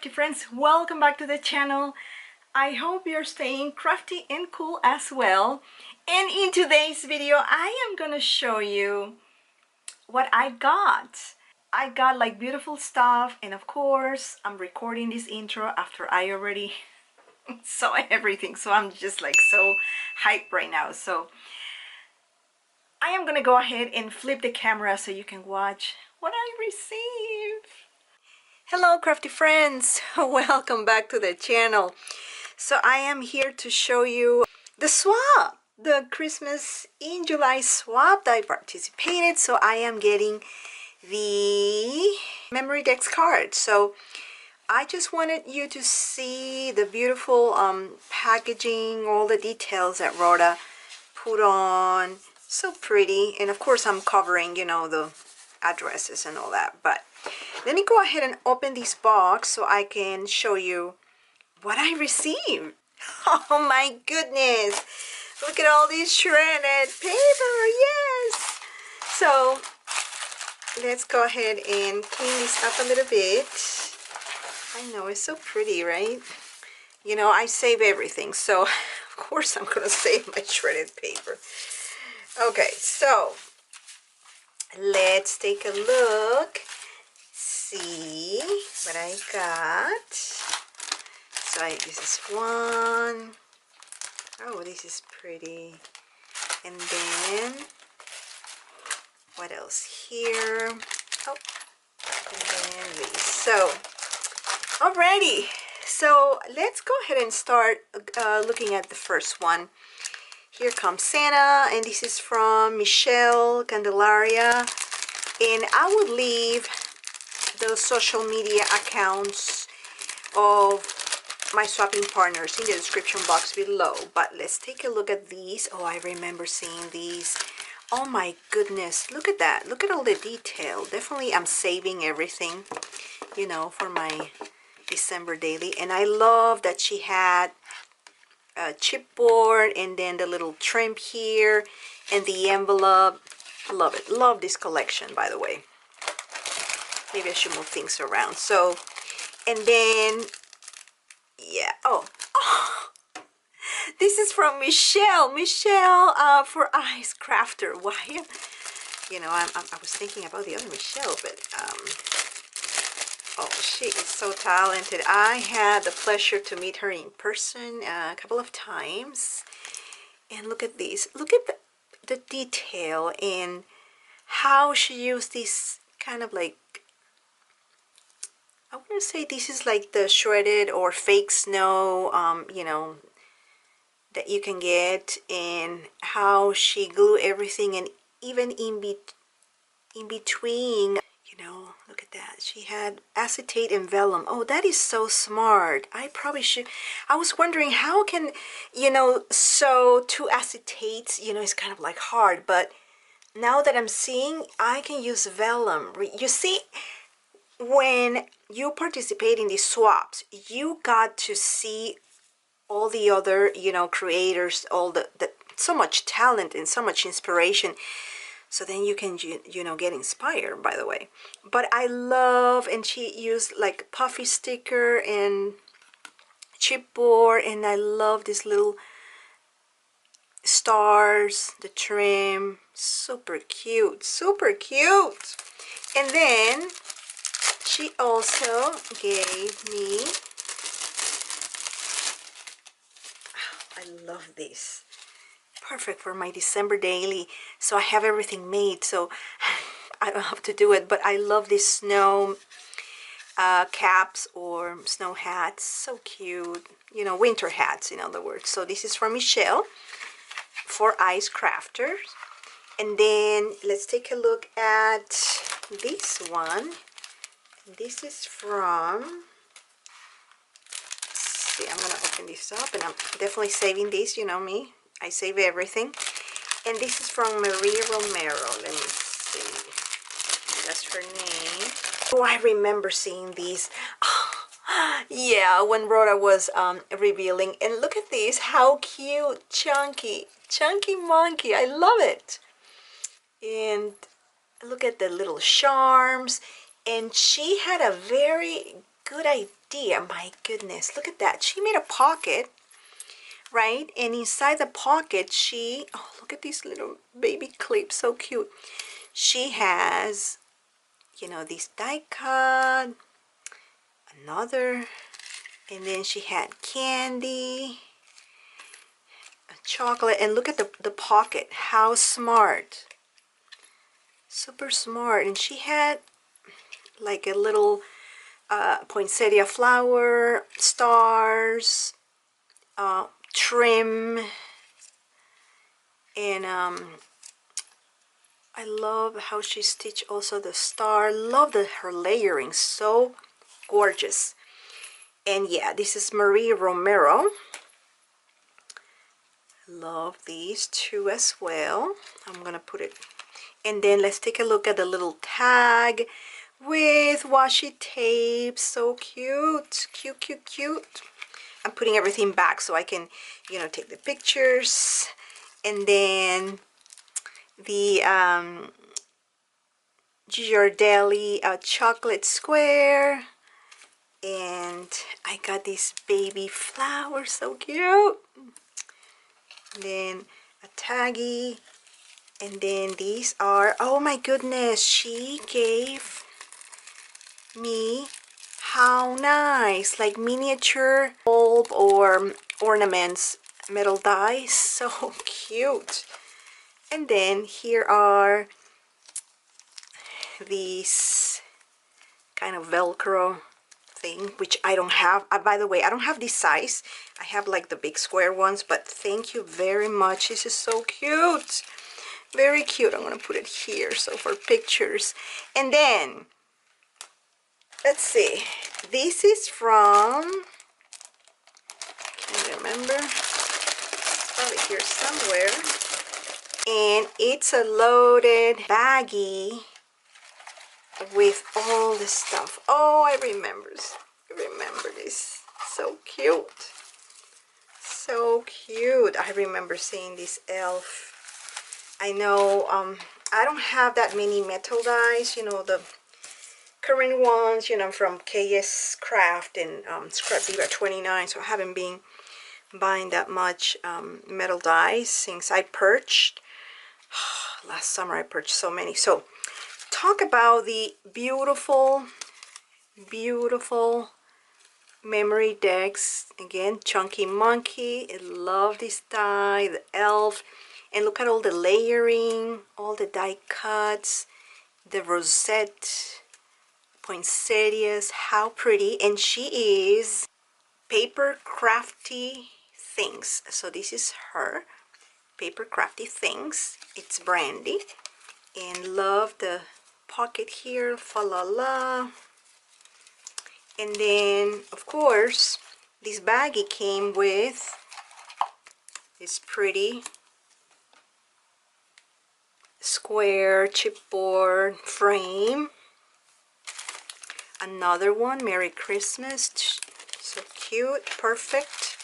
crafty friends, welcome back to the channel. I hope you're staying crafty and cool as well. And in today's video I am gonna show you what I got. I got like beautiful stuff, and of course I'm recording this intro after I already saw everything, so I'm just like so hyped right now. So I am gonna go ahead and flip the camera so you can watch what I received. Hello crafty friends, welcome back to the channel. So I am here to show you the swap, the Christmas in July swap that I participated. So I am getting the memory decks card. So I just wanted you to see the beautiful packaging, all the details that Rhoda put on. So pretty. And of course I'm covering, you know, the addresses and all that, but let me go ahead and open this box so I can show you what I received. Oh my goodness, look at all this shredded paper. Yes, so let's go ahead and clean this up a little bit. I know, it's so pretty, right? You know, I save everything, so of course I'm gonna save my shredded paper. Okay, so let's take a look, see what I got. So this is one. Oh, this is pretty. And then what else here? Oh, and then this. So alrighty, so let's go ahead and start looking at the first one. Here comes Santa, and this is from Michele Candelaria, and I would leave the social media accounts of my swapping partners in the description box below. But let's take a look at these. Oh, I remember seeing these. Oh my goodness, look at that. Look at all the detail. Definitely I'm saving everything, you know, for my December daily. And I love that she had a chipboard and then the little trim here and the envelope. Love it. Love this collection, by the way. Maybe I should move things around. So, and then yeah, oh, this is from Michele for Ice Crafter. Why, you know, I was thinking about the other Michele, but oh, she is so talented. I had the pleasure to meet her in person a couple of times, and look at these. Look at the detail and how she used this kind of like, I want to say this is like the shredded or fake snow, you know, that you can get, and how she glued everything, and even in between, you know, look at that. She had acetate and vellum. Oh, that is so smart. I probably should. I was wondering how can, you know, sew two acetates, you know, it's kind of like hard, but now that I'm seeing, I can use vellum. You see, when you participate in these swaps, you got to see all the other, you know, creators, all the so much talent and so much inspiration. So then you can, you know, get inspired, by the way. But I love, and she used like puffy sticker and chipboard, and I love this little stars, the trim, super cute, super cute. And then she also gave me, I love this, perfect for my December daily. So I have everything made, so I don't have to do it, but I love these snow caps or snow hats. So cute, you know, winter hats in other words. So this is from Michele for Ice Crafters. And then let's take a look at this one. This is from, see, I'm gonna open this up, and I'm definitely saving this, you know me, I save everything. And this is from Romero. Let me see, that's her name. Oh, I remember seeing these. Yeah, when Rhoda was revealing. And look at these, how cute, chunky monkey. I love it. And look at the little charms. And she had a very good idea idea. My goodness, look at that. She made a pocket, right? And inside the pocket, oh, look at these little baby clips, so cute. She has, you know, this die cut, another, and then she had candy, a chocolate, and look at the pocket. How smart. Super smart. And she had like a little poinsettia flower, stars, trim, and I love how she stitched also the star. Love her layering, so gorgeous. And yeah, this is Marie Romero. Love these two as well. I'm gonna put it, and then let's take a look at the little tag with washi tape. So cute, cute, cute, cute. I'm putting everything back so I can, you know, take the pictures. And then the Ghirardelli chocolate square, and I got this baby flower, so cute. And then a taggy, and then these are, oh my goodness, she gave me, how nice, like miniature bulb or ornaments, metal dies, so cute. And then here are these kind of Velcro thing, which I don't have. By the way, I don't have this size. I have like the big square ones, but thank you very much. This is so cute. Very cute. I'm gonna put it here so for pictures. And then let's see, this is from, can't remember, it's probably here somewhere, and it's a loaded baggie with all the stuff. Oh, I remember this. So cute, so cute. I remember seeing this elf. I know I don't have that many metal dies, you know, the current ones, you know, from KS Craft and Scrap Diva 29, so I haven't been buying that much metal dies since I purchased. Last summer I purchased so many. So talk about the beautiful, beautiful memory decks. Again, Chunky Monkey. I love this die, the elf. And look at all the layering, all the die cuts, the rosette, poinsettias, how pretty. And she is Papercraftyme. So this is her, Papercraftyme. It's Brandy. And love the pocket here, fa la la. And then, of course, this baggie came with this pretty square chipboard frame. Another one, Merry Christmas. So cute, perfect.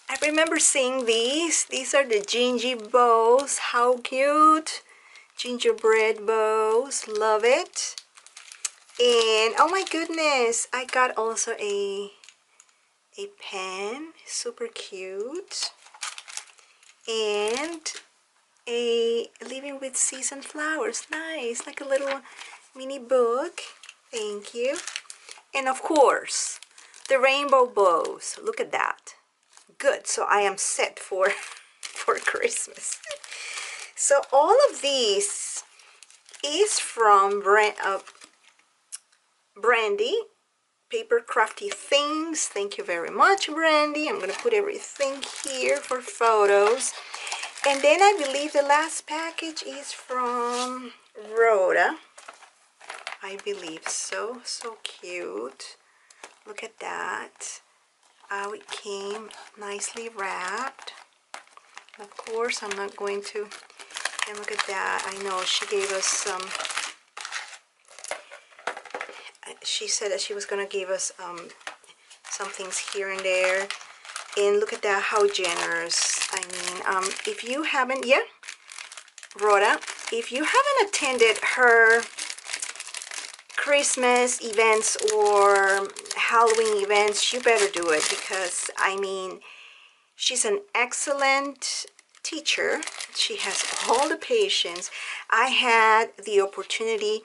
I remember seeing these. These are the gingy bows. How cute. Gingerbread bows. Love it. And oh my goodness, I got also a pen. Super cute. And a Living with Seasoned Flowers. Nice, like a little mini book. Thank you. And of course, the rainbow bows. Look at that. Good. So I am set for Christmas. So all of these is from Brandy, Papercraftyme. Thank you very much, Brandy. I'm going to put everything here for photos. And then I believe the last package is from Rhoda. I believe so. So cute. Look at that. How it came nicely wrapped. Of course, I'm not going to. And look at that. I know she gave us some. She said that she was going to give us some things here and there. And look at that, how generous. I mean, if you haven't, yeah, Rhoda, if you haven't attended her Christmas events or Halloween events, you better do it, because I mean, she's an excellent teacher. She has all the patience. I had the opportunity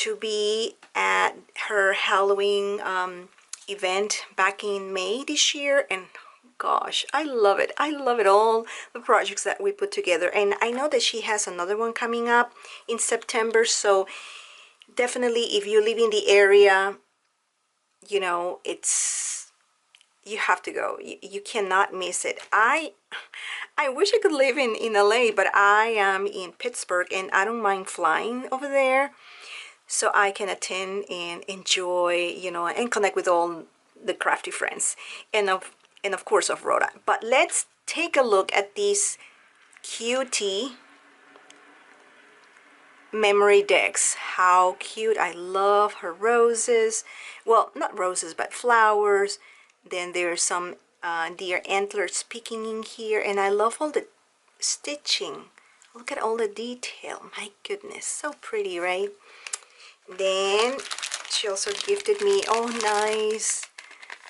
to be at her Halloween event back in May this year, and gosh, I love it. I love it, all the projects that we put together. And I know that she has another one coming up in September, so definitely if you live in the area, you know, you have to go. You cannot miss it. I wish I could live in LA, but I am in Pittsburgh, and I don't mind flying over there so I can attend and enjoy, you know, and connect with all the crafty friends, and of course of Rhoda. But let's take a look at these cutie memory decks. How cute. I love her roses. Well, not roses, but flowers. Then there's some deer antlers peeking in here, and I love all the stitching. Look at all the detail. My goodness, so pretty, right? Then she also gifted me, oh nice,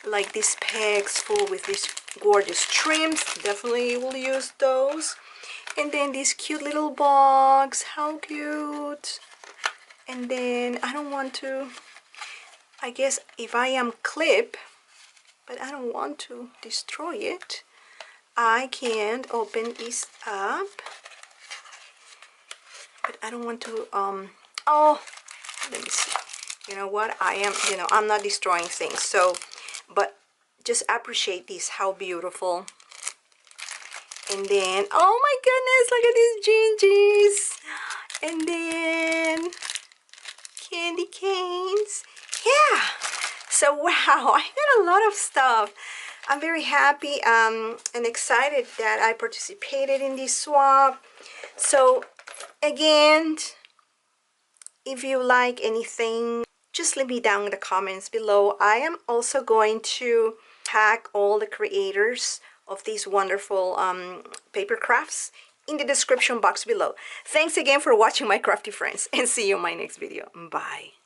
like these pegs full with these gorgeous trims. Definitely will use those. And then these cute little box. How cute. And then I don't want to, I guess if I am clip, but I don't want to destroy it, I can open this up. But I don't want to oh, let me see. You know what, I am, you know, I'm not destroying things, so, but just appreciate these, how beautiful. And then, oh my goodness, look at these gingies. And then candy canes. Yeah, so wow, I got a lot of stuff. I'm very happy and excited that I participated in this swap. So again, if you like anything, just leave me down in the comments below. I am also going to tag all the creators of these wonderful paper crafts in the description box below. Thanks again for watching, my crafty friends, and see you in my next video. Bye.